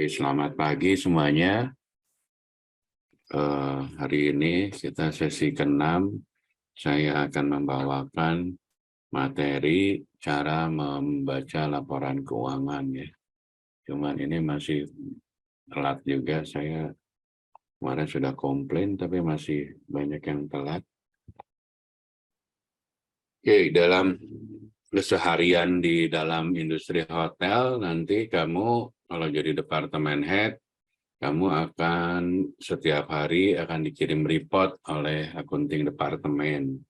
Oke, selamat pagi semuanya. Hari ini kita sesi ke-6. Saya akan membawakan materi cara membaca laporan keuangan ya. Cuman ini masih telat juga. Saya kemarin sudah komplain tapi masih banyak yang telat. Oke, dalam keseharian di dalam industri hotel nanti kamu kalau jadi departemen head kamu akan setiap hari akan dikirim report oleh accounting departemen.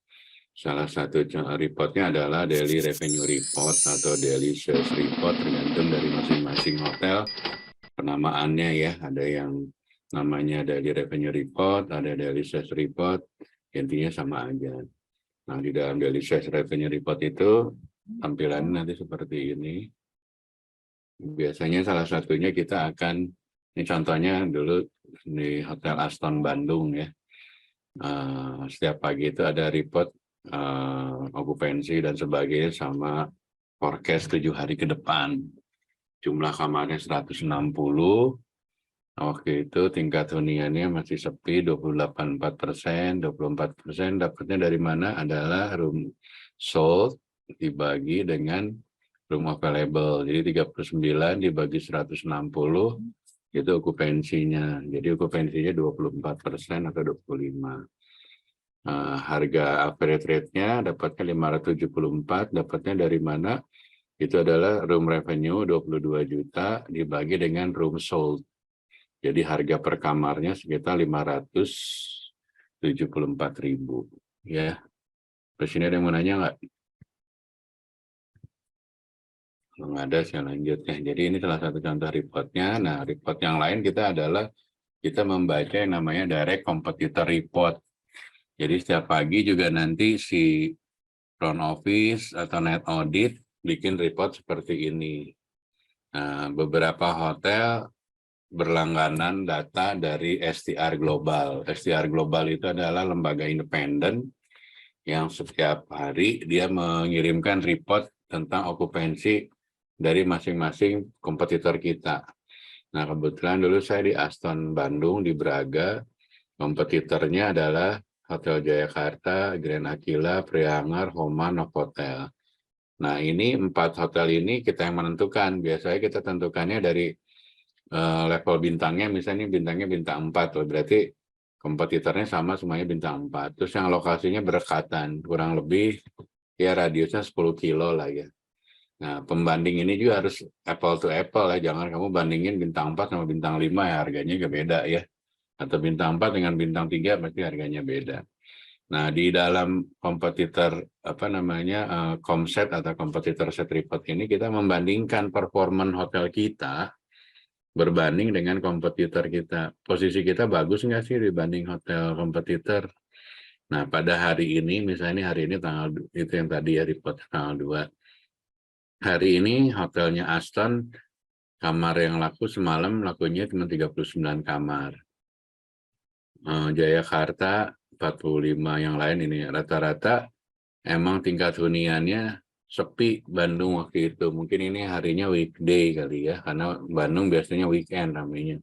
Salah satu reportnya adalah daily revenue report atau daily sales report, tergantung dari masing-masing hotel penamaannya ya. Ada yang namanya daily revenue report, ada daily sales report, intinya sama aja. Nah, di dalam daily sales revenue report itu tampilannya nanti seperti ini. Biasanya salah satunya kita akan, ini contohnya dulu di Hotel Aston Bandung ya. Setiap pagi itu ada report okupansi dan sebagainya sama forecast 7 hari ke depan. Jumlah kamarnya 160. Waktu itu tingkat huniannya masih sepi 28,4%, 24%. Dapatnya dari mana? Adalah room sold dibagi dengan room available. Jadi 39 dibagi 160 itu okupansinya. Jadi okupansinya 24% atau 25%. Harga average rate-nya dapatnya 574, dapatnya dari mana? Itu adalah room revenue 22 juta dibagi dengan room sold. Jadi harga per kamarnya sekitar 574.000 ya. Terus ini ada yang mau nanya nggak? Kalau nggak ada saya lanjut ya. Jadi ini salah satu contoh reportnya. Nah, report yang lain kita adalah kita membaca yang namanya direct competitor report. Jadi setiap pagi juga nanti si front office atau net audit bikin report seperti ini. Nah, beberapa hotel berlangganan data dari STR Global. STR Global itu adalah lembaga independen yang setiap hari dia mengirimkan report tentang okupansi dari masing-masing kompetitor kita. Nah, kebetulan dulu saya di Aston Bandung, di Braga, kompetitornya adalah Hotel Jayakarta, Grand Aquila, Priangar, Homa, Novotel. Nah, ini 4 hotel ini kita yang menentukan. Biasanya kita tentukannya dari level bintangnya, misalnya bintangnya bintang 4, berarti kompetitornya sama semuanya bintang 4. Terus yang lokasinya berdekatan, kurang lebih ya radiusnya 10 kilo lah ya. Nah, pembanding ini juga harus apple to apple ya, jangan kamu bandingin bintang 4 sama bintang 5 ya, harganya juga beda ya. Atau bintang 4 dengan bintang 3 pasti harganya beda. Nah, di dalam kompetitor Komset atau kompetitor set report ini kita membandingkan performa hotel kita berbanding dengan kompetitor kita. Posisi kita bagus nggak sih dibanding hotel kompetitor? Nah, pada hari ini, misalnya hari ini tanggal itu yang tadi ya report tanggal 2. Hari ini hotelnya Aston, kamar yang laku semalam lakunya cuma 39 kamar. Jayakarta 45, yang lain ini rata-rata emang tingkat huniannya sepi Bandung waktu itu. Mungkin ini harinya weekday kali ya, karena Bandung biasanya weekend ramainya.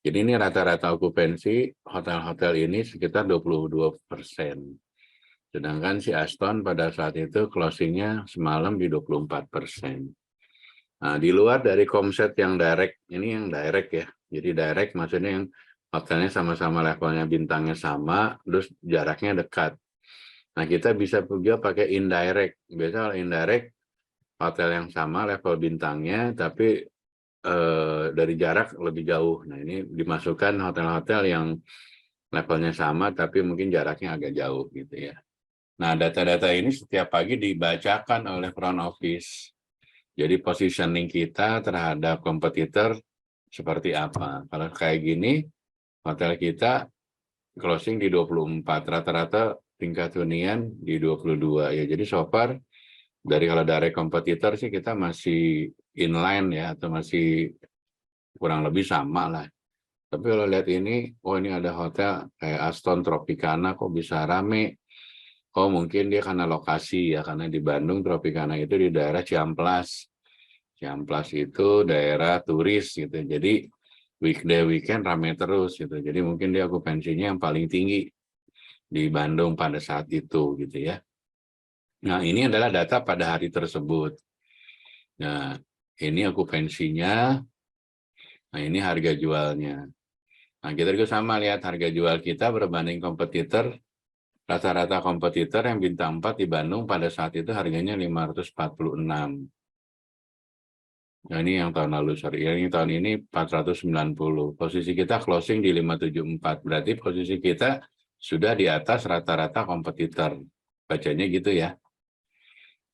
Jadi ini rata-rata okupansi hotel-hotel ini sekitar 22%. Sedangkan si Aston pada saat itu closingnya semalam di 24%. Nah, di luar dari Komset yang direct, ini yang direct ya. Jadi direct maksudnya yang hotelnya sama-sama levelnya bintangnya sama, terus jaraknya dekat. Nah, kita bisa juga pakai indirect. Biasanya kalau indirect, hotel yang sama level bintangnya, tapi dari jarak lebih jauh. Nah, ini dimasukkan hotel-hotel yang levelnya sama, tapi mungkin jaraknya agak jauh gitu ya. Nah, data-data ini setiap pagi dibacakan oleh front office. Jadi positioning kita terhadap kompetitor seperti apa. Kalau kayak gini, hotel kita closing di 24, rata-rata tingkat hunian di 22 ya. Jadi so far dari kalau dari kompetitor sih kita masih inline ya, atau masih kurang lebih sama lah. Tapi kalau lihat ini, oh ini ada hotel kayak Aston Tropicana kok bisa rame. Oh mungkin dia karena lokasi ya, karena di Bandung Tropicana itu di daerah Ciamplas. Ciamplas itu daerah turis gitu. Jadi weekday weekend rame terus gitu. Jadi mungkin dia okupansinya yang paling tinggi di Bandung pada saat itu gitu ya. Nah, ini adalah data pada hari tersebut. Nah, ini okupansinya. Nah, ini harga jualnya. Nah, kita juga sama lihat harga jual kita berbanding kompetitor. Rata-rata kompetitor yang bintang 4 di Bandung pada saat itu harganya 546. Nah, ini yang tahun lalu, sorry. Yang tahun ini 490. Posisi kita closing di 574. Berarti posisi kita sudah di atas rata-rata kompetitor. Bacanya gitu ya.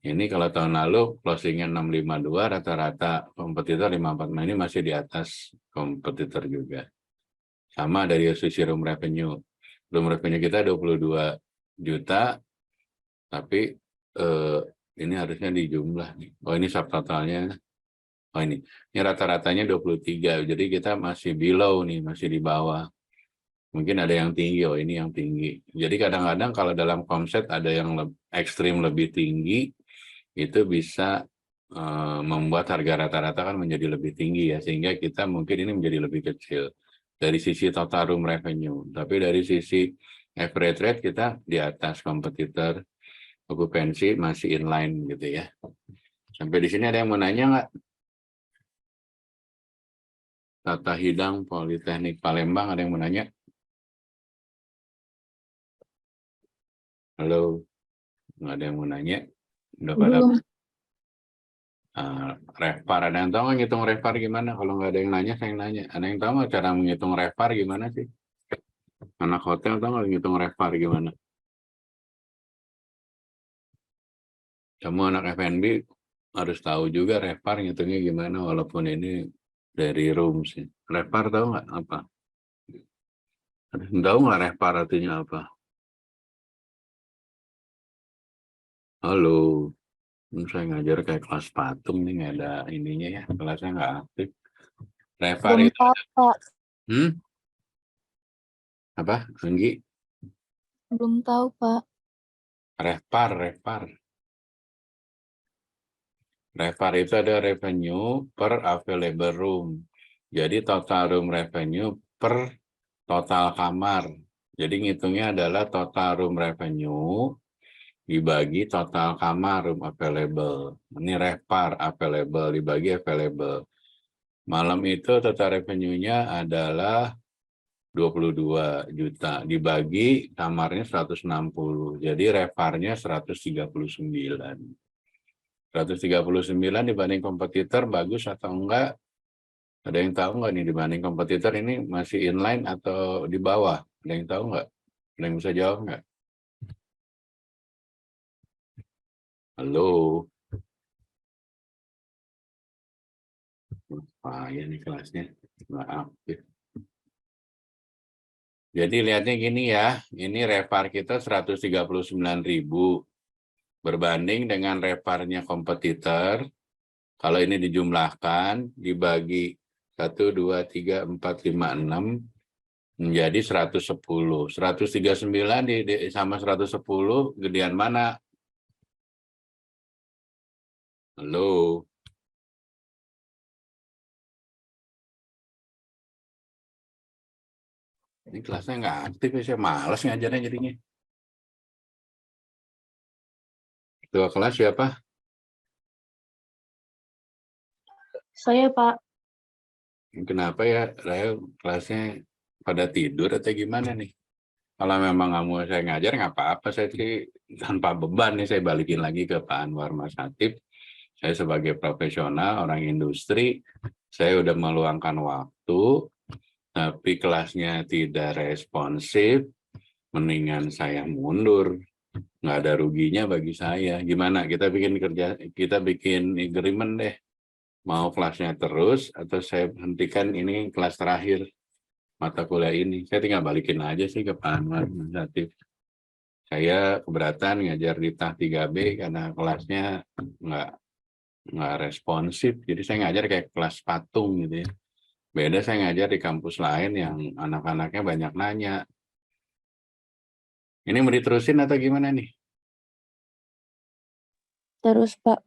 Ini kalau tahun lalu closingnya 652, rata-rata kompetitor 54. Nah, ini masih di atas kompetitor juga. Sama dari sisi room revenue. Room revenue kita 22 juta, tapi ini harusnya di jumlah nih. Oh, ini subtotalnya. Oh, ini rata-ratanya 23. Jadi kita masih below nih, masih di bawah. Mungkin ada yang tinggi, oh ini yang tinggi. Jadi kadang-kadang kalau dalam konsep ada yang ekstrim lebih tinggi, itu bisa membuat harga rata-rata kan menjadi lebih tinggi ya, sehingga kita mungkin ini menjadi lebih kecil dari sisi total room revenue. Tapi dari sisi average rate kita di atas kompetitor, okupansi masih inline gitu ya. Sampai di sini ada yang mau nanya nggak? Tata Hidang Politeknik Palembang, ada yang mau nanya? Halo, nggak ada yang mau nanya? Udah pada Refar, ada yang tahu nggak ngitung Refar gimana? Kalau nggak ada yang nanya, saya yang nanya. Ada yang tahu nggak cara menghitung Refar gimana sih? Anak hotel tahu nggak ngitung Refar gimana? Kamu anak F&B harus tahu juga Refar ngitungnya gimana, walaupun ini dari room sih. Refar tahu nggak apa? Tahu nggak Refar artinya apa? Halo, saya ngajar kayak kelas patung nih, nggak ada ininya ya, kelasnya nggak aktif. Refar Belum itu tahu, Pak. Apa, Anggi? Belum tahu, Pak. Refar. Refar itu ada revenue per available room. Jadi total room revenue per total kamar. Jadi ngitungnya adalah total room revenue dibagi total kamar room available. Ini Refar available dibagi available. Malam itu total revenue-nya adalah 22 juta dibagi kamarnya 160. Jadi Refarnya 139. 139 dibanding kompetitor bagus atau enggak? Ada yang tahu nggak nih dibanding kompetitor ini masih inline atau di bawah? Ada yang tahu nggak? Ada yang bisa jawab nggak? Halo? Wah, ya nih kelasnya nggak aktif. Jadi lihatnya gini ya, ini Refar kita 139.000 berbanding dengan Refarnya kompetitor. Kalau ini dijumlahkan dibagi 1, 2, 3, 4, 5, 6 menjadi 110. 139 sama 110 gedean mana? Halo? Ini kelasnya nggak aktif ya, saya malas ngajarnya jadinya. Ketua kelas siapa? Saya, Pak. Kenapa ya, Rahel kelasnya pada tidur atau gimana nih? Kalau memang nggak mau saya ngajar, nggak apa-apa. Saya sih tanpa beban nih, saya balikin lagi ke Pak Anwar Mas Hatip. Saya sebagai profesional, orang industri, saya udah meluangkan waktu, tapi kelasnya tidak responsif, mendingan saya mundur. Nggak ada ruginya bagi saya. Gimana? Kita bikin agreement deh. Mau kelasnya terus atau saya hentikan ini kelas terakhir mata kuliah ini. Saya tinggal balikin aja sih ke Pak Anwar Latif. Saya keberatan ngajar di TAH 3B karena kelasnya nggak responsif. Jadi saya ngajar kayak kelas patung gitu ya. Beda saya ngajar di kampus lain yang anak-anaknya banyak nanya. Ini mau diterusin atau gimana nih? Terus, Pak.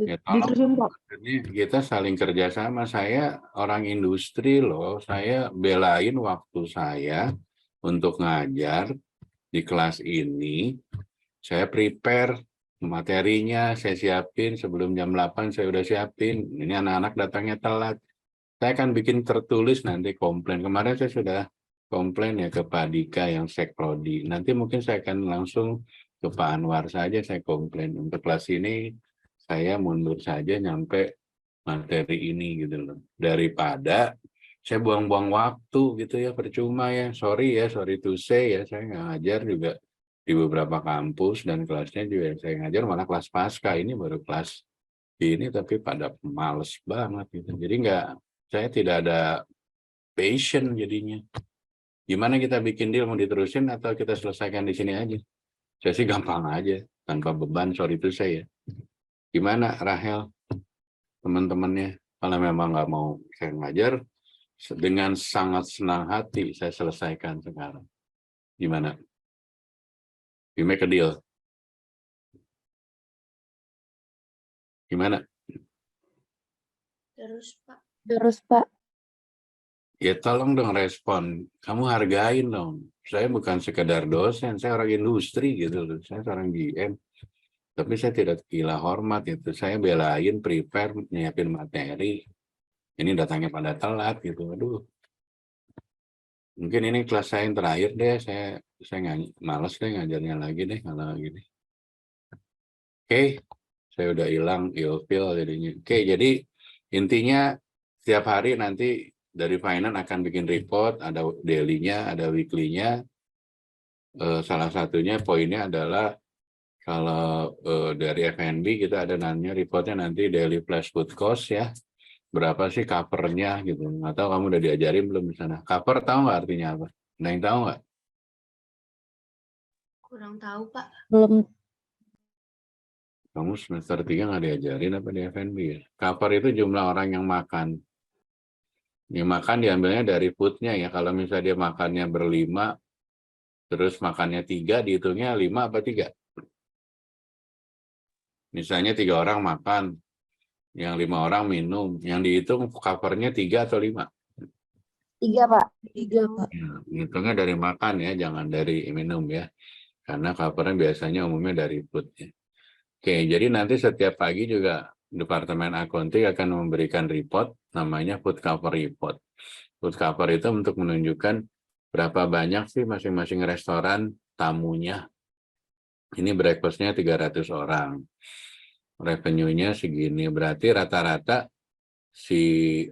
Ya tolong, Diterusin, Pak. ini kita saling kerjasama. Saya orang industri loh, saya belain waktu saya untuk ngajar di kelas ini. Saya prepare materinya, saya siapin sebelum jam 8 saya udah siapin. Ini anak-anak datangnya telat. Saya akan bikin tertulis nanti komplain. Kemarin saya sudah komplain ya ke Pak Dika yang Sekprodi. Nanti mungkin saya akan langsung ke Pak Anwar saja saya komplain. Untuk kelas ini saya mundur saja nyampe materi ini gitu loh. Daripada saya buang-buang waktu gitu ya, percuma ya. Sorry to say ya, saya nggak ngajar juga di beberapa kampus dan kelasnya juga saya ngajar malah kelas pasca, ini baru kelas ini tapi pada males banget gitu. Jadi saya tidak ada passion jadinya. Gimana kita bikin deal, mau diterusin atau kita selesaikan di sini aja? Saya sih gampang aja, tanpa beban, sorry to say ya. Gimana Rahel, teman-temannya? Kalau memang nggak mau saya ngajar, dengan sangat senang hati saya selesaikan sekarang. Gimana? We make a deal. Gimana? Terus, Pak. Ya tolong dong respon. Kamu hargain dong. Saya bukan sekedar dosen, saya orang industri gitu loh. Saya seorang GM. Tapi saya tidak gila hormat itu. Saya belain, prepare, nyiapin materi. Ini datangnya pada telat gitu. Aduh. Mungkin ini kelas saya yang terakhir deh. Saya nggak malas deh ngajarnya lagi deh kalau gini. Oke, saya udah hilang ilfeel jadinya. Oke, jadi intinya setiap hari nanti dari finance akan bikin report, ada daily-nya, ada weekly-nya. Salah satunya poinnya adalah kalau dari FNB kita ada namanya reportnya nanti daily flash food cost ya. Berapa sih covernya gitu. Atau kamu udah diajarin belum di sana? Cover tahu nggak artinya apa? Ada yang tahu nggak? Kurang tahu, Pak. Kamu semester 3 nggak diajarin apa di FNB ya? Cover itu jumlah orang yang makan. Yang makan diambilnya dari foodnya ya. Kalau misalnya dia makannya berlima, terus makannya 3, dihitungnya 5 apa 3? Misalnya 3 orang makan, yang 5 orang minum, yang dihitung covernya 3 atau 5? 3, Pak. 3, Pak. Ya, hitungnya dari makan ya, jangan dari minum ya. Karena covernya biasanya umumnya dari food ya. Oke, jadi nanti setiap pagi juga Departemen Accounting akan memberikan report, namanya food cover report. Food cover itu untuk menunjukkan berapa banyak sih masing-masing restoran tamunya. Ini breakfast-nya 300 orang. Revenue-nya segini, berarti rata-rata si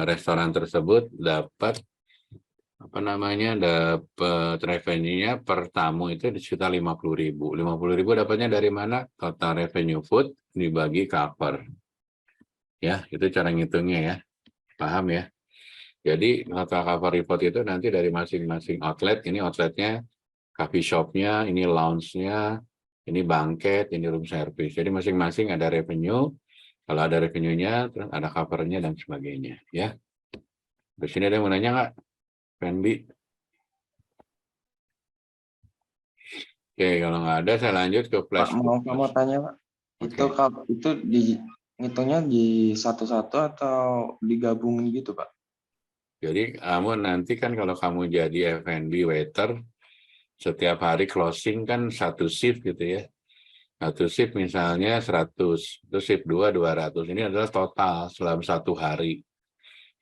restoran tersebut dapat dapat revenue-nya per tamu itu di sekitar 50.000. 50.000 dapatnya dari mana? Total revenue food dibagi cover. Ya, itu cara ngitungnya ya. Paham ya? Jadi total cover report itu nanti dari masing-masing outlet. Ini outletnya, coffee shop-nya, ini lounge-nya, ini banquet, ini room service. Jadi masing-masing ada revenue. Kalau ada revenue-nya, terus ada cover-nya dan sebagainya. Ya. Di sini ada yang mau nanya nggak? Fendi? Oke, kalau nggak ada, saya lanjut ke flash. Pak, mau tanya, Pak. Oke. Itu ngitungnya di satu-satu atau digabungin gitu, Pak? Jadi kamu nanti kan kalau kamu jadi F&B waiter, setiap hari closing kan satu shift gitu ya. Satu shift misalnya 100, terus shift 2, 200. Ini adalah total dalam satu hari.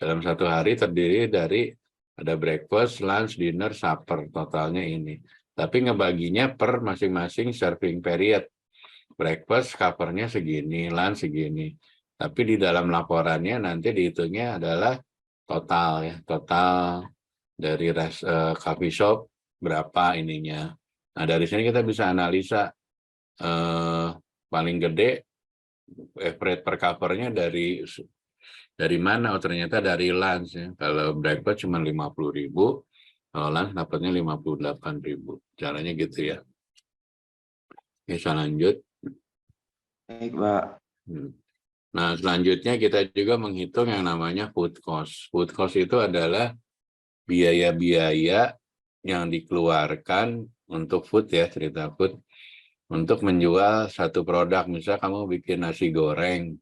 Dalam satu hari terdiri dari ada breakfast, lunch, dinner, supper. Totalnya ini. Tapi ngebaginya per masing-masing serving period. Breakfast covernya segini, lunch segini. Tapi di dalam laporannya nanti dihitungnya adalah total ya, total dari coffee shop berapa ininya. Nah dari sini kita bisa analisa paling gede average per covernya dari mana? Oh ternyata dari lunch ya. Kalau breakfast cuma 50.000, kalau lunch dapatnya 58.000. Caranya gitu ya. Bisa lanjut. Baik, Pak. Nah, selanjutnya kita juga menghitung yang namanya food cost. Food cost itu adalah biaya-biaya yang dikeluarkan untuk food ya, cerita food, untuk menjual satu produk. Misal kamu bikin nasi goreng.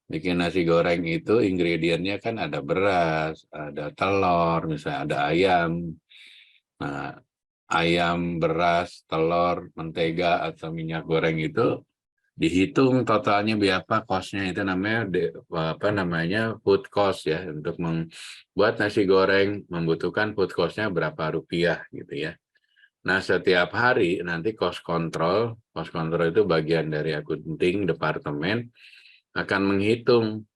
Bikin nasi goreng itu ingredientnya kan ada beras, ada telur, misalnya ada ayam. Nah, ayam, beras, telur, mentega, atau minyak goreng itu dihitung totalnya berapa cost-nya, itu namanya apa namanya food cost ya. Untuk membuat nasi goreng membutuhkan food cost-nya berapa rupiah gitu ya. Nah, setiap hari nanti cost control itu bagian dari akunting departemen akan menghitung.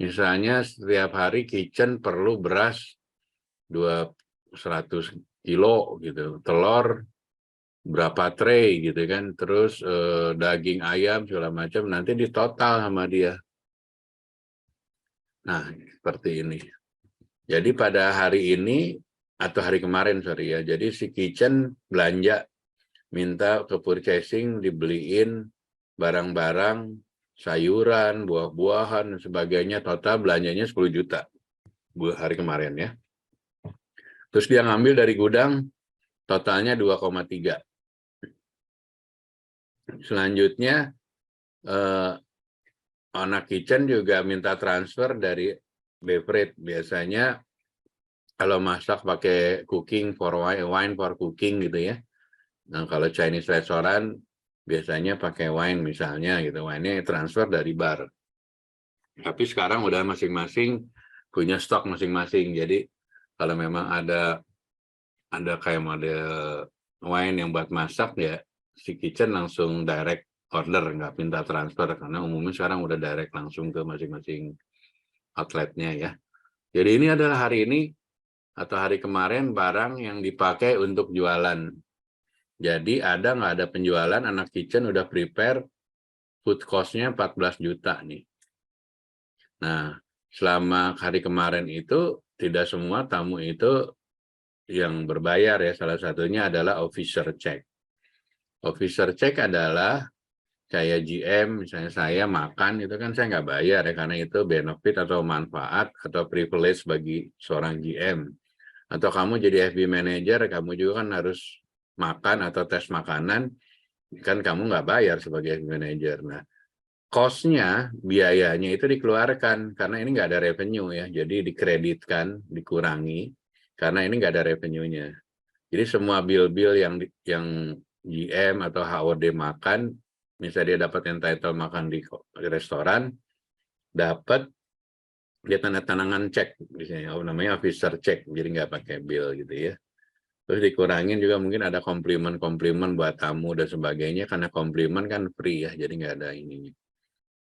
Misalnya setiap hari kitchen perlu beras 100 kilo gitu, telur berapa tray gitu kan, terus daging ayam segala macam nanti ditotal sama dia. Nah, seperti ini. Jadi pada hari ini atau hari kemarin sorry ya, jadi si kitchen belanja minta ke purchasing dibeliin barang-barang, sayuran, buah-buahan dan sebagainya, total belanjanya 10 juta hari kemarin ya. Terus dia ngambil dari gudang totalnya 2,3. Selanjutnya anak kitchen juga minta transfer dari beverage. Biasanya kalau masak pakai cooking for wine for cooking gitu ya. Nah, kalau Chinese restoran biasanya pakai wine misalnya gitu. Wine-nya transfer dari bar. Tapi sekarang udah masing-masing punya stok masing-masing. Jadi kalau memang ada kayak model wine yang buat masak ya, si kitchen langsung direct order, nggak minta transfer, karena umumnya sekarang udah direct langsung ke masing-masing outletnya ya. Jadi ini adalah hari ini atau hari kemarin barang yang dipakai untuk jualan. Jadi ada nggak ada penjualan, anak kitchen udah prepare food cost-nya 14 juta nih. Nah, selama hari kemarin itu tidak semua tamu itu yang berbayar ya. Salah satunya adalah officer check. Officer check adalah saya GM, misalnya saya makan itu kan saya nggak bayar ya, karena itu benefit atau manfaat atau privilege bagi seorang GM. Atau kamu jadi FB manager, kamu juga kan harus makan atau tes makanan, kan kamu nggak bayar sebagai FB manager. Nah, cost-nya, biayanya itu dikeluarkan karena ini nggak ada revenue ya, jadi dikreditkan, dikurangi karena ini nggak ada revenue-nya. Jadi semua bill-bill yang GM atau HOD makan, misalnya dia dapat entitle makan di restoran, dapat dia tanda tangan cek, misalnya namanya officer check, jadi nggak pakai bill gitu ya. Terus dikurangin juga mungkin ada komplimen buat tamu dan sebagainya, karena komplimen kan free ya, jadi nggak ada ininya.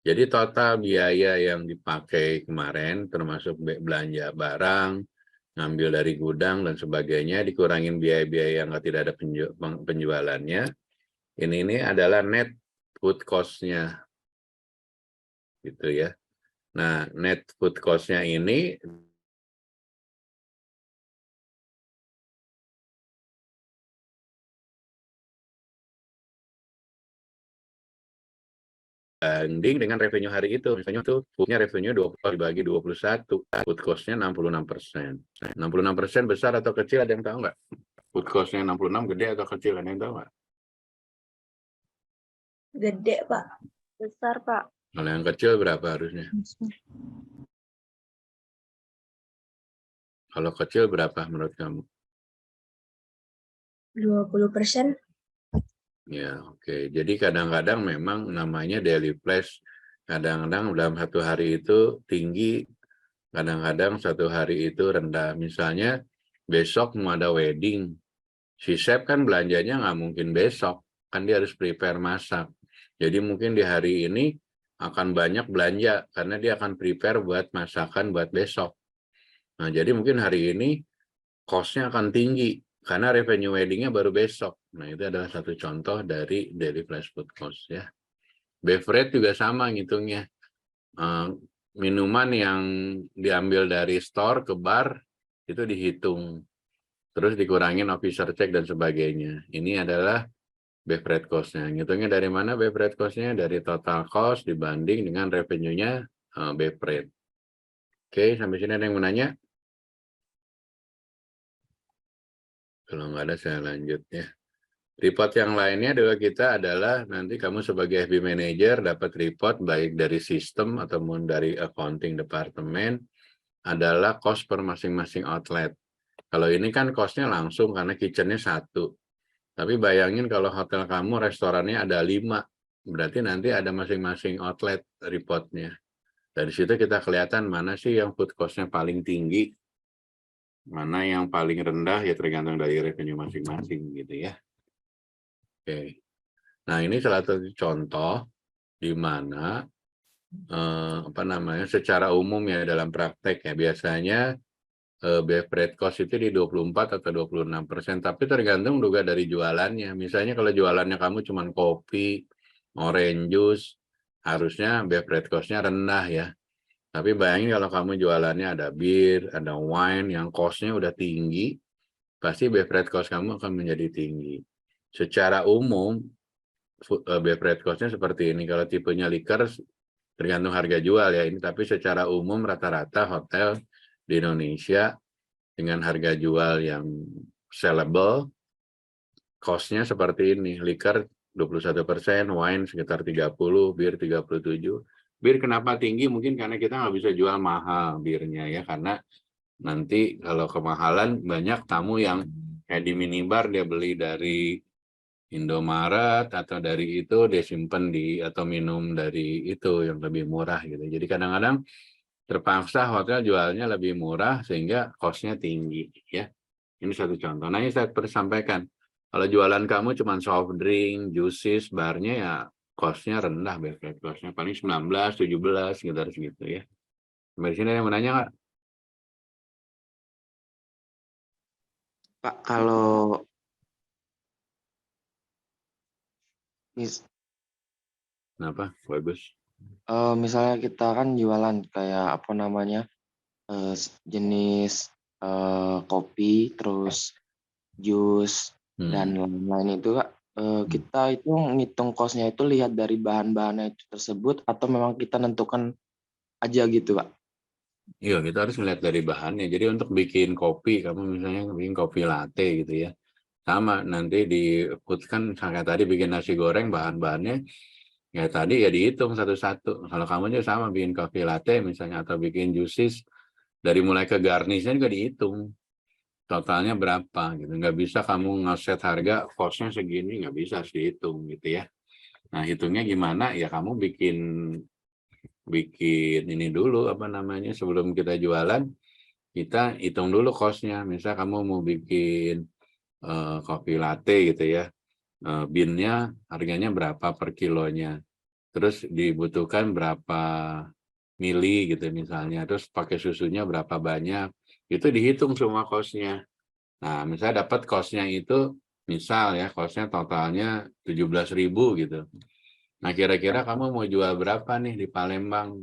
Jadi total biaya yang dipakai kemarin termasuk belanja barang, ngambil dari gudang dan sebagainya, dikurangin biaya-biaya yang tidak ada penjualannya. Ini adalah net food cost-nya, gitu ya. Nah, net food cost-nya ini banding dengan revenue hari itu. Misalnya tuh foodnya revenue 20 dibagi 21, food cost-nya 66%. 66% besar atau kecil, ada yang tahu nggak? Food cost-nya 66 gede atau kecil, ada yang tahu nggak? Gede, Pak. Besar, Pak. Kalau yang kecil berapa harusnya? Kalau kecil berapa menurut kamu? 20%. Ya, oke. Jadi kadang-kadang memang namanya daily flash. Kadang-kadang dalam satu hari itu tinggi, kadang-kadang satu hari itu rendah. Misalnya besok mau ada wedding, si chef kan belanjanya nggak mungkin besok, kan dia harus prepare masak. Jadi mungkin di hari ini akan banyak belanja, karena dia akan prepare buat masakan buat besok. Nah, jadi mungkin hari ini cost-nya akan tinggi, karena revenue wedding-nya baru besok. Nah, itu adalah satu contoh dari daily flash food cost ya. Beverage juga sama ngitungnya. Minuman yang diambil dari store ke bar, itu dihitung. Terus dikurangin officer check dan sebagainya. Ini adalah beverage cost-nya. Ngitungnya dari mana beverage cost-nya? Dari total cost dibanding dengan revenue-nya beverage. Oke, sampai sini ada yang mau nanya? Kalau nggak ada, saya lanjut ya. Report yang lainnya juga kita adalah nanti kamu sebagai FB Manager dapat report baik dari sistem ataupun dari accounting departemen adalah cost per masing-masing outlet. Kalau ini kan costnya langsung karena kitchennya satu. Tapi bayangin kalau hotel kamu restorannya ada 5, berarti nanti ada masing-masing outlet reportnya. Dari situ kita kelihatan mana sih yang food cost-nya paling tinggi, mana yang paling rendah ya tergantung dari revenue masing-masing gitu ya. Oke. Nah, ini salah satu contoh di mana secara umum ya dalam praktek ya biasanya beverage cost itu di 24 atau 26%, tapi tergantung juga dari jualannya. Misalnya kalau jualannya kamu cuma kopi, orange juice, harusnya beverage cost-nya rendah ya. Tapi bayangin kalau kamu jualannya ada bir, ada wine yang cost-nya udah tinggi, pasti beverage cost kamu akan menjadi tinggi. Secara umum, beverage cost-nya seperti ini. Kalau tipenya liquor, tergantung harga jual ya ini. Tapi secara umum rata-rata hotel di Indonesia dengan harga jual yang sellable, cost-nya seperti ini. Liquor 21%, wine sekitar 30%, bir 37%. Bir kenapa tinggi? Mungkin karena kita nggak bisa jual mahal birnya ya, karena nanti kalau kemahalan banyak tamu yang kayak di minibar dia beli dari Indomaret atau dari itu dia simpen atau minum dari itu yang lebih murah gitu. Jadi kadang-kadang terpaksa hotel jualnya lebih murah sehingga cost-nya tinggi ya. Ini satu contoh. Nah, ini saya perlu sampaikan. Kalau jualan kamu cuma soft drink, juices, barnya ya cost-nya rendah, beverage cost-nya paling 19, 17, sekitar segitu ya. Sampai sini ada yang mau nanya nggak? Pak, kalau Kenapa? Bagus. misalnya kita kan jualan kayak apa namanya jenis kopi, terus jus dan lain-lain itu Kak, kita itu ngitung cost-nya itu lihat dari bahan-bahannya itu tersebut atau memang kita nentukan aja gitu Kak? Iya, kita harus melihat dari bahannya. Jadi untuk bikin kopi, kamu misalnya bikin kopi latte gitu ya. Sama, nanti kan kayak tadi bikin nasi goreng, bahan-bahannya ya tadi ya dihitung satu-satu. Kalau kamu juga sama bikin kopi latte misalnya atau bikin juices, dari mulai ke garnishnya juga dihitung. Totalnya berapa gitu. Nggak bisa kamu ngeset harga, cost-nya segini, nggak bisa dihitung gitu ya. Nah, hitungnya gimana? Ya kamu bikin ini dulu sebelum kita jualan kita hitung dulu cost-nya. Misal kamu mau bikin kopi latte gitu ya, binnya harganya berapa per kilonya, terus dibutuhkan berapa mili gitu misalnya, terus pakai susunya berapa banyak, itu dihitung semua cost-nya. Nah, misalnya dapat cost-nya itu misal ya cost-nya totalnya 17.000 gitu. Nah, kira-kira kamu mau jual berapa nih di Palembang?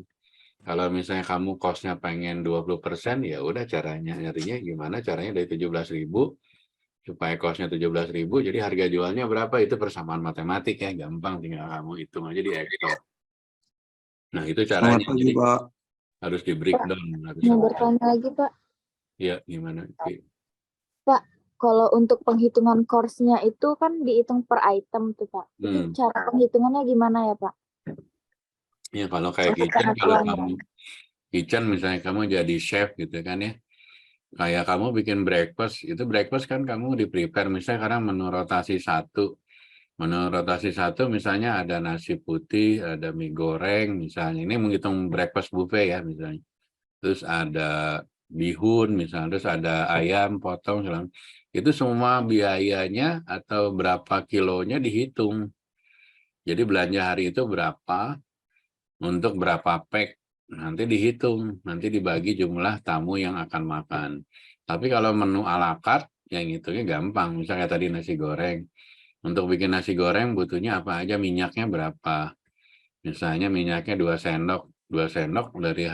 Kalau misalnya kamu cost-nya pengen 20%, ya udah nyarinya gimana caranya dari 17.000 supaya cost-nya 17.000, jadi harga jualnya berapa, itu persamaan matematik ya, gampang tinggal kamu hitung aja di Excel. Nah, itu Selamat caranya. pagi Jadi Pak. harus di breakdown. Mau bertanya lagi, Pak. Ya, gimana? Pak, kalau untuk penghitungan course-nya itu kan dihitung per item tuh, Pak. Itu cara penghitungannya gimana ya, Pak? Ya, kalau kayak kitchen misalnya kamu jadi chef gitu kan ya. Kayak kamu bikin breakfast, itu breakfast kan kamu di prepare misalnya karena menu rotasi satu. Menu rotasi satu misalnya ada nasi putih, ada mie goreng misalnya. Ini menghitung breakfast buffet ya misalnya. Terus ada bihun misalnya, terus ada ayam potong segala. Itu semua biayanya atau berapa kilonya dihitung. Jadi belanja hari itu berapa untuk berapa pack, nanti dihitung, nanti dibagi jumlah tamu yang akan makan. Tapi kalau menu ala carte yang hitungnya gampang. Misalnya tadi nasi goreng. Untuk bikin nasi goreng butuhnya apa aja, minyaknya berapa. Misalnya minyaknya 2 sendok. 2 sendok dari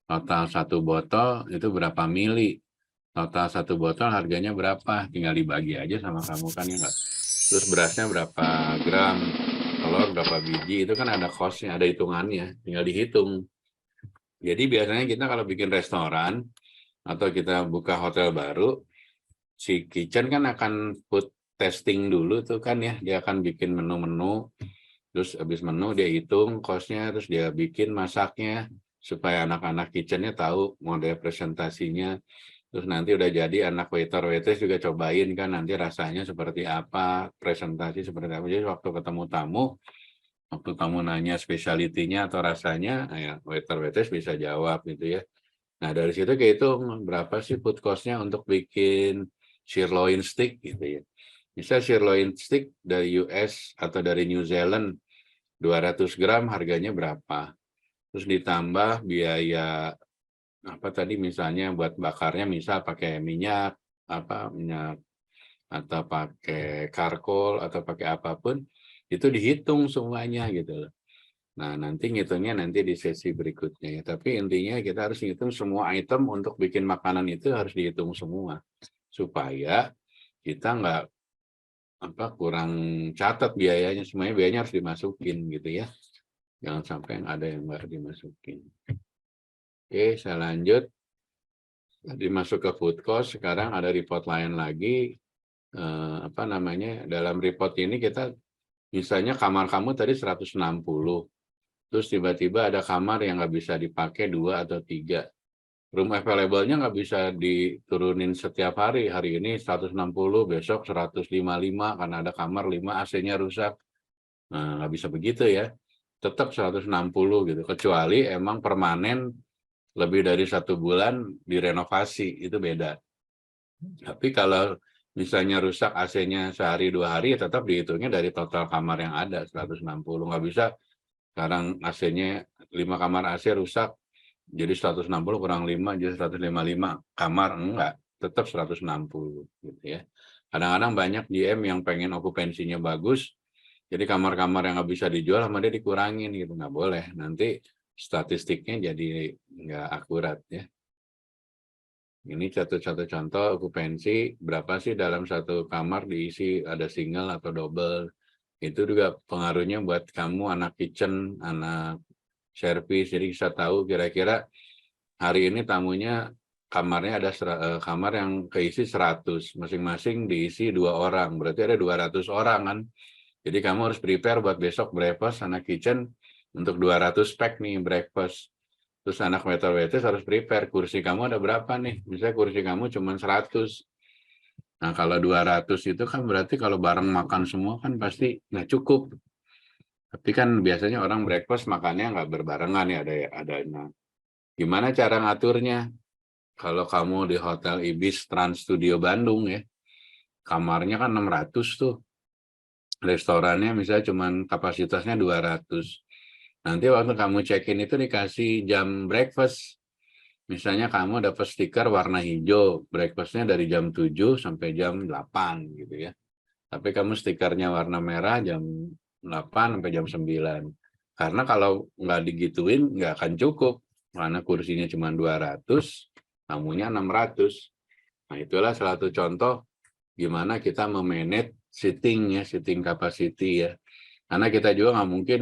total 1 botol itu berapa mili. Total 1 botol harganya berapa. Tinggal dibagi aja sama kamu kan ya. Terus berasnya berapa gram. Telur berapa biji. Itu kan ada cost-nya, ada hitungannya. Tinggal dihitung. Jadi biasanya kita kalau bikin restoran atau kita buka hotel baru, si kitchen kan akan put testing dulu tuh kan ya, dia akan bikin menu-menu, terus habis menu dia hitung cost-nya, terus dia bikin masaknya supaya anak-anak kitchen-nya tahu model presentasinya. Terus nanti udah jadi anak waiter-waitress juga cobain kan nanti rasanya seperti apa, presentasi seperti apa. Jadi waktu ketemu tamu, waktu tamu nanya spesialitinya atau rasanya, ya waiter-waitress bisa jawab gitu ya. Nah dari situ kehitung berapa sih food cost-nya untuk bikin sirloin steak gitu ya. Bisa sirloin steak dari US atau dari New Zealand 200 gram harganya berapa. Terus ditambah biaya apa tadi misalnya buat bakarnya misal pakai minyak atau pakai karkol atau pakai apapun itu dihitung semuanya gitu loh. Nah, nanti ngitungnya nanti di sesi berikutnya ya. Tapi intinya kita harus ngitung semua item untuk bikin makanan itu harus dihitung semua supaya kita nggak kurang catat biayanya, semuanya biayanya harus dimasukin gitu ya. Jangan sampai ada yang nggak dimasukin. Oke, saya lanjut. Tadi masuk ke food cost, sekarang ada report lain lagi. Dalam report ini kita misalnya kamar kamu tadi 160. Terus tiba-tiba ada kamar yang nggak bisa dipakai 2 atau 3. Room available-nya nggak bisa diturunin setiap hari. Hari ini 160, besok 155 karena ada kamar 5 AC-nya rusak. Nah, nggak bisa begitu ya. Tetap 160 gitu. Kecuali emang permanen lebih dari 1 bulan direnovasi, itu beda. Tapi kalau misalnya rusak AC-nya sehari 2 hari, ya tetap dihitungnya dari total kamar yang ada 160. Nggak bisa sekarang AC-nya 5 kamar AC rusak, jadi 160 kurang 5, jadi 155 kamar, enggak. Tetap 160 gitu ya. Kadang-kadang banyak GM yang pengen okupansinya bagus, jadi kamar-kamar yang nggak bisa dijual sama dia dikurangin gitu, nggak boleh. Nanti statistiknya jadi nggak akurat ya. Ini satu contoh okupansi, berapa sih dalam satu kamar diisi ada single atau double. Itu juga pengaruhnya buat kamu anak kitchen, anak service, jadi bisa tahu kira-kira hari ini tamunya kamarnya ada kamar yang keisi 100, masing-masing diisi 2 orang, berarti ada 200 orang kan. Jadi kamu harus prepare buat besok breakfast anak kitchen untuk 200 pack nih breakfast. Terus anak waiter-waitress harus prepare, kursi kamu ada berapa nih? Misalnya kursi kamu cuma 100. Nah kalau 200 itu kan berarti kalau bareng makan semua kan pasti nggak cukup. Tapi kan biasanya orang breakfast makannya nggak berbarengan ya, ada. Nah, gimana cara ngaturnya? Kalau kamu di Hotel Ibis Trans Studio Bandung ya, kamarnya kan 600 tuh. Restorannya misalnya cuma kapasitasnya 200. Nanti waktu kamu check-in itu dikasih jam breakfast. Misalnya kamu dapat stiker warna hijau, breakfastnya dari jam 7 sampai jam 8 gitu ya. Tapi kamu stikernya warna merah jam 8 sampai jam 9. Karena kalau nggak digituin nggak akan cukup. Karena kursinya cuma 200, tamunya 600. Nah itulah salah satu contoh gimana kita memanage sitting capacity ya. Karena kita juga nggak mungkin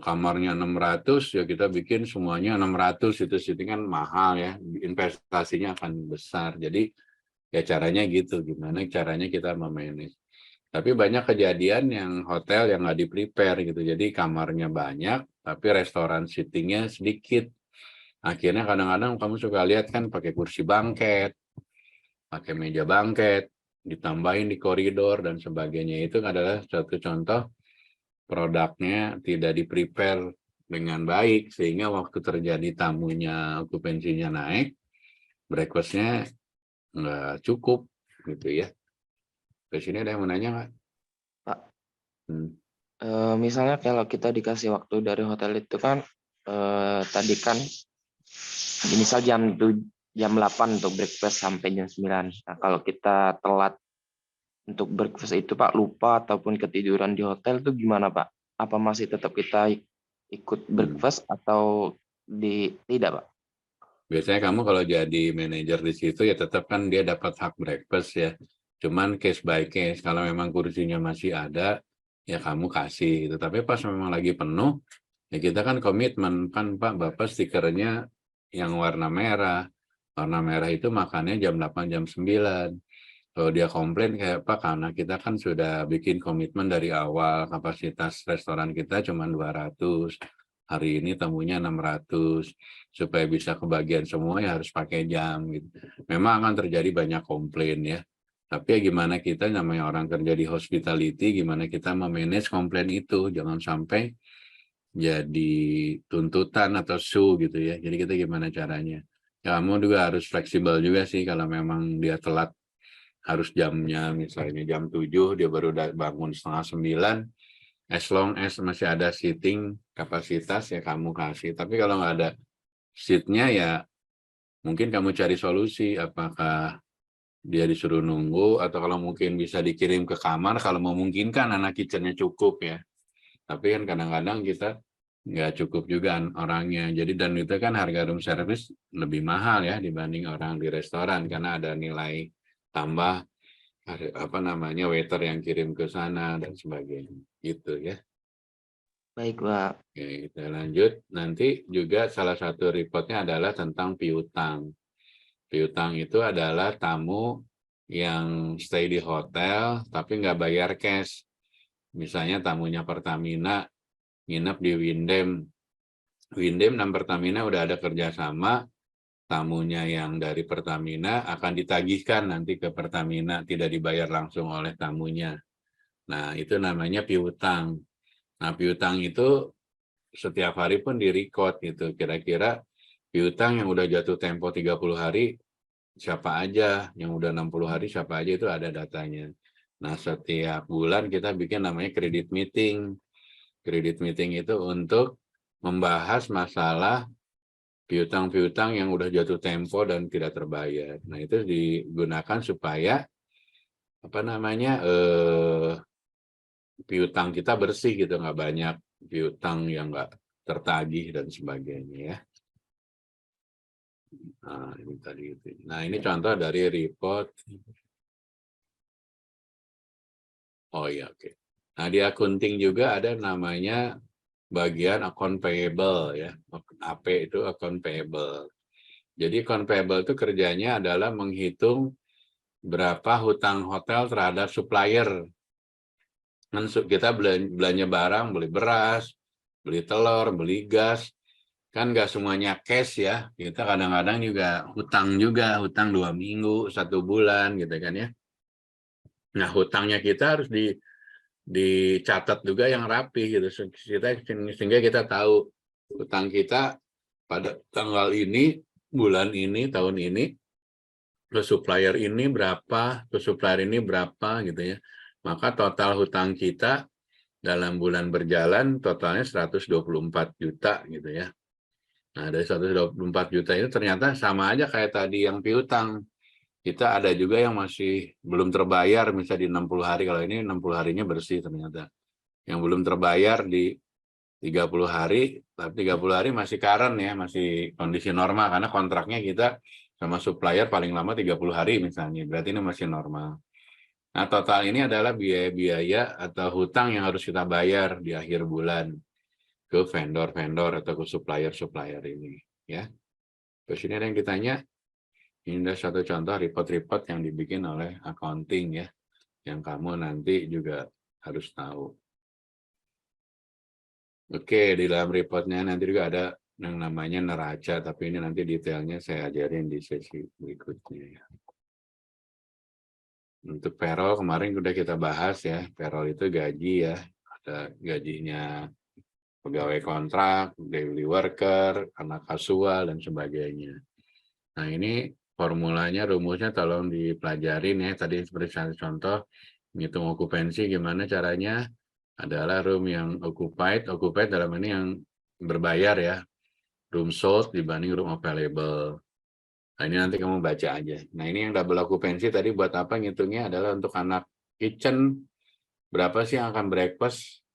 kamarnya 600 ya kita bikin semuanya 600, itu sitting kan mahal ya, investasinya akan besar. Jadi ya caranya gitu, gimana caranya kita memanage. Tapi banyak kejadian yang hotel yang nggak di-prepare gitu, jadi kamarnya banyak tapi restoran sittingnya sedikit. Akhirnya kadang-kadang kamu suka lihat kan pakai kursi bangket, pakai meja bangket, ditambahin di koridor dan sebagainya. Itu adalah satu contoh produknya tidak di-prepare dengan baik, sehingga waktu terjadi tamunya okupansinya naik, breakfast-nya nggak cukup gitu ya. Ke sini ada yang mau nanya nggak? Pak, misalnya kalau kita dikasih waktu dari hotel itu kan, tadi kan misal jam 8 untuk breakfast sampai jam 9. Nah, kalau kita telat untuk breakfast itu Pak, lupa ataupun ketiduran di hotel itu gimana Pak? Apa masih tetap kita ikut breakfast atau tidak Pak? Biasanya kamu kalau jadi manajer di situ ya tetap kan dia dapat hak breakfast ya. Cuman case by case, kalau memang kursinya masih ada, ya kamu kasih gitu. Tapi pas memang lagi penuh, ya kita kan komitmen, kan Pak, Bapak stikernya yang warna merah. Warna merah itu makannya jam 8, jam 9. Kalau dia komplain kayak apa, karena kita kan sudah bikin komitmen dari awal, kapasitas restoran kita cuma 200, hari ini tamunya 600, supaya bisa kebagian semua ya harus pakai jam gitu. Memang akan terjadi banyak komplain ya, tapi ya gimana kita namanya orang kerja di hospitality, gimana kita memanage komplain itu, jangan sampai jadi tuntutan atau su gitu ya. Jadi kita gimana caranya? Ya, kamu juga harus fleksibel juga sih kalau memang dia telat, harus jamnya misalnya jam 7 dia baru bangun setengah 9, as long as masih ada seating kapasitas ya kamu kasih. Tapi kalau nggak ada seatnya ya mungkin kamu cari solusi, apakah dia disuruh nunggu atau kalau mungkin bisa dikirim ke kamar kalau memungkinkan, anak kitchennya cukup ya. Tapi kan kadang-kadang kita nggak cukup juga orangnya. Jadi dan itu kan harga room service lebih mahal ya dibanding orang di restoran karena ada nilai tambah apa namanya waiter yang kirim ke sana dan sebagainya gitu ya. Baik, Pak. Oke, kita lanjut. Nanti juga salah satu reportnya adalah tentang piutang. Piutang itu adalah tamu yang stay di hotel tapi nggak bayar cash. Misalnya tamunya Pertamina nginep di Windem dan Pertamina udah ada kerjasama, tamunya yang dari Pertamina akan ditagihkan nanti ke Pertamina, tidak dibayar langsung oleh tamunya. Nah, itu namanya piutang. Nah, piutang itu setiap hari pun di-record gitu. Kira-kira piutang yang udah jatuh tempo 30 hari, siapa aja, yang udah 60 hari, siapa aja, itu ada datanya. Nah, setiap bulan kita bikin namanya credit meeting. Credit meeting itu untuk membahas masalah piutang-piutang yang udah jatuh tempo dan tidak terbayar. Nah, itu digunakan supaya apa namanya piutang kita bersih gitu, nggak banyak piutang yang nggak tertagih dan sebagainya ya. Nah, ini tadi itu. Nah, ini contoh dari report. Oh iya, oke. Nah, di accounting juga ada namanya bagian account payable ya. AP itu account payable. Jadi account payable itu kerjanya adalah menghitung berapa hutang hotel terhadap supplier. Kan kita belanja barang, beli beras, beli telur, beli gas, kan nggak semuanya cash ya. Kita kadang-kadang juga, hutang 2 minggu, 1 bulan gitu kan ya. Nah, hutangnya kita harus dicatat juga yang rapi gitu, sehingga kita tahu hutang kita pada tanggal ini, bulan ini, tahun ini, ke supplier ini berapa, ke supplier ini berapa gitu ya. Maka total hutang kita dalam bulan berjalan totalnya 124 juta gitu ya. Nah, dari 124 juta itu ternyata sama aja kayak tadi yang piutang. Kita ada juga yang masih belum terbayar, misalnya di 60 hari, kalau ini 60 harinya bersih ternyata. Yang belum terbayar di 30 hari, tapi 30 hari masih current ya, masih kondisi normal, karena kontraknya kita sama supplier paling lama 30 hari misalnya, berarti ini masih normal. Nah, total ini adalah biaya-biaya atau hutang yang harus kita bayar di akhir bulan ke vendor-vendor atau ke supplier-supplier ini. Ya. Terus ini ada yang ditanya, ini adalah satu contoh report-report yang dibikin oleh accounting ya, yang kamu nanti juga harus tahu. Oke, di dalam reportnya nanti juga ada yang namanya neraca, tapi ini nanti detailnya saya ajarin di sesi berikutnya ya. Untuk payroll kemarin sudah kita bahas ya, payroll itu gaji ya, ada gajinya pegawai kontrak, daily worker, anak kasual, dan sebagainya. Nah, ini formulanya, rumusnya tolong dipelajarin ya. Tadi seperti contoh, menghitung okupansi gimana caranya, adalah room yang occupied dalam ini yang berbayar ya, room sold dibanding room available. Nah, ini nanti kamu baca aja. Nah, ini yang double occupancy tadi buat apa ngitungnya, adalah untuk anak kitchen, berapa sih yang akan breakfast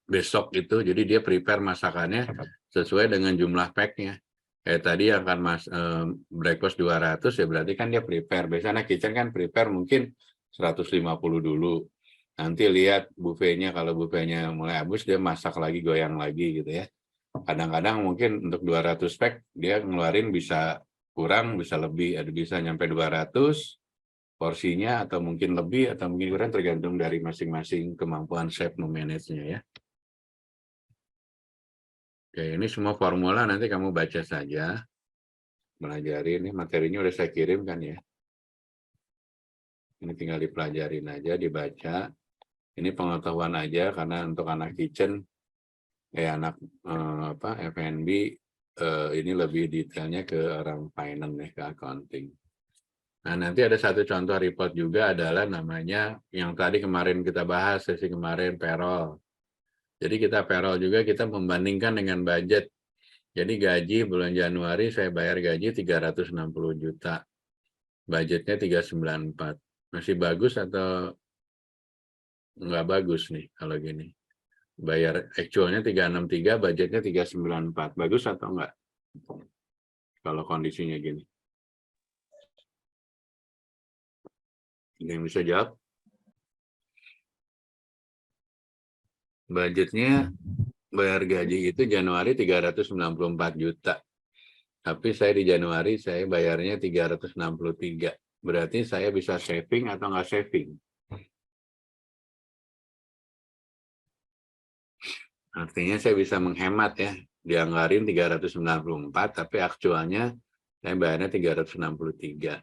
besok itu, jadi dia prepare masakannya sesuai dengan jumlah packnya. Kayak tadi akan breakfast 200 ya, berarti kan dia prepare. Biasanya kitchen kan prepare mungkin 150 dulu. Nanti lihat buffetnya, kalau buffetnya mulai habis dia masak lagi, goyang lagi gitu ya. Kadang-kadang mungkin untuk 200 pack dia ngeluarin bisa kurang, bisa lebih, ada bisa nyampe 200, porsinya atau mungkin lebih atau mungkin kurang tergantung dari masing-masing kemampuan chef memanage-nya ya. Oke, ini semua formula nanti kamu baca saja, pelajari. Ini materinya udah saya kirim kan ya. Ini tinggal dipelajarin aja, dibaca. Ini pengetahuan aja karena untuk anak kitchen, anak F&B, ini lebih detailnya ke orang finance ya, ke accounting. Nah, nanti ada satu contoh report juga adalah namanya yang tadi kemarin kita bahas, sesi kemarin payroll. Jadi kita payroll juga, kita membandingkan dengan budget. Jadi gaji bulan Januari saya bayar gaji 360 juta. Budgetnya 394. Masih bagus atau nggak bagus nih kalau gini? Bayar actualnya 363, budgetnya 394. Bagus atau enggak? Kalau kondisinya gini. Ada yang bisa jawab? Budgetnya bayar gaji itu Januari 394 juta. Tapi saya di Januari saya bayarnya 363. Berarti saya bisa saving atau nggak saving? Artinya saya bisa menghemat ya. Dianggarin 394, tapi aktualnya saya bayarnya 363.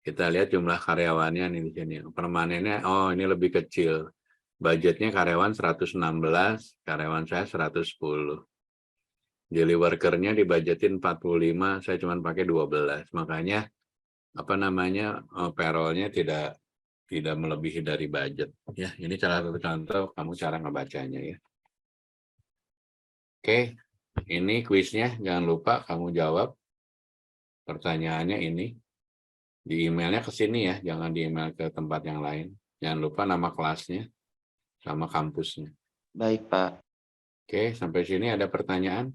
Kita lihat jumlah karyawannya nih di sini. Permanennya, oh ini lebih kecil. Budgetnya karyawan 116, karyawan saya 110. Daily worker-nya dibajetin 45, saya cuma pakai 12. Makanya payroll-nya tidak melebihi dari budget. Ya, ini salah satu contoh kamu cara ngebacanya ya. Oke, ini kuisnya. Jangan lupa kamu jawab pertanyaannya ini. Di emailnya ke sini ya, jangan di email ke tempat yang lain. Jangan lupa nama kelasnya sama kampusnya. Baik, Pak. Oke, sampai sini ada pertanyaan?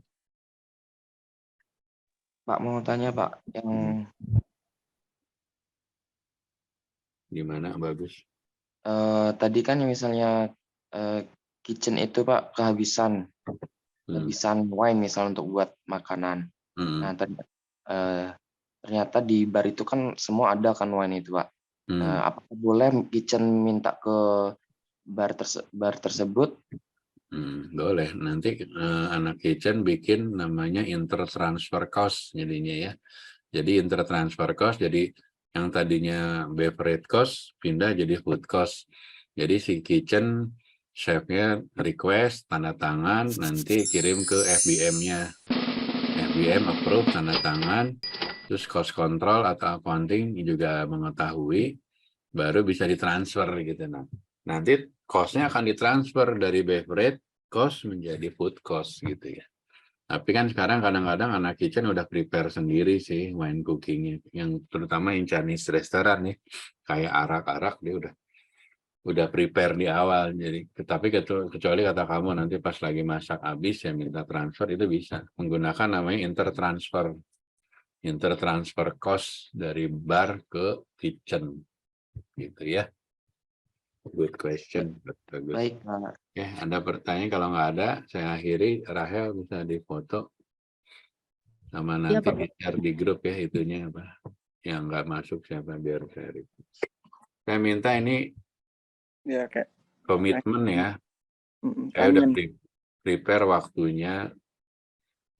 Pak mau tanya, Pak, yang Gimana, bagus? tadi kan misalnya kitchen itu, Pak, kehabisan wine misal untuk buat makanan. Nah, ternyata di bar itu kan semua ada kan wine itu, Pak. Apakah boleh kitchen minta ke bar tersebut? Boleh. Nanti anak kitchen bikin namanya intertransfer cost jadinya ya. Jadi intertransfer cost, jadi yang tadinya beverage cost pindah jadi food cost. Jadi si kitchen chefnya request, tanda tangan, nanti kirim ke FBM-nya. FBM approve, tanda tangan, terus cost control atau accounting juga mengetahui, baru bisa ditransfer gitu. Nah, nanti cost-nya akan ditransfer dari beverage cost menjadi food cost gitu ya. Tapi kan sekarang kadang-kadang anak kitchen udah prepare sendiri sih wine cookingnya, yang terutama yang Chinese restoran nih, kayak arak-arak dia udah prepare di awal. Jadi, tapi kecuali kata kamu nanti pas lagi masak habis ya minta transfer, itu bisa menggunakan namanya intertransfer cost dari bar ke kitchen gitu ya. Good question. Bagus. Baik, Pak. Ya, ada pertanyaan? Kalau nggak ada, saya akhiri. Rahel bisa difoto sama nanti ya, di-share di grup ya itunya apa. Yang nggak masuk siapa biar saya. Saya minta ini ya kayak komitmen ya. Saya udah prepare waktunya.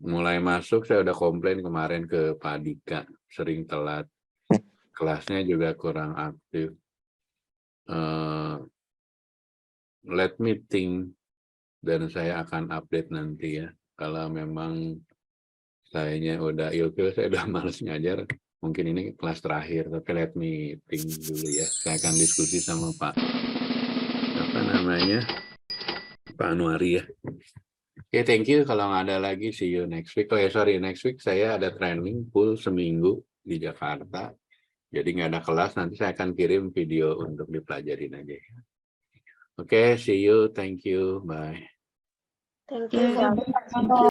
Mulai masuk saya udah komplain kemarin ke Pak Dika, sering telat. Kelasnya juga kurang aktif. Let me think, dan saya akan update nanti ya. Kalau memang sayanya udah ilfil, saya udah males ngajar, mungkin ini kelas terakhir, tapi let me think dulu ya. Saya akan diskusi sama Pak Anwari ya. Oke, thank you. Kalau nggak ada lagi, see you next week. Oh ya, sorry, next week saya ada training full seminggu di Jakarta. Jadi nggak ada kelas, nanti saya akan kirim video untuk dipelajarin aja. Oke, see you. Thank you. Bye. Thank you.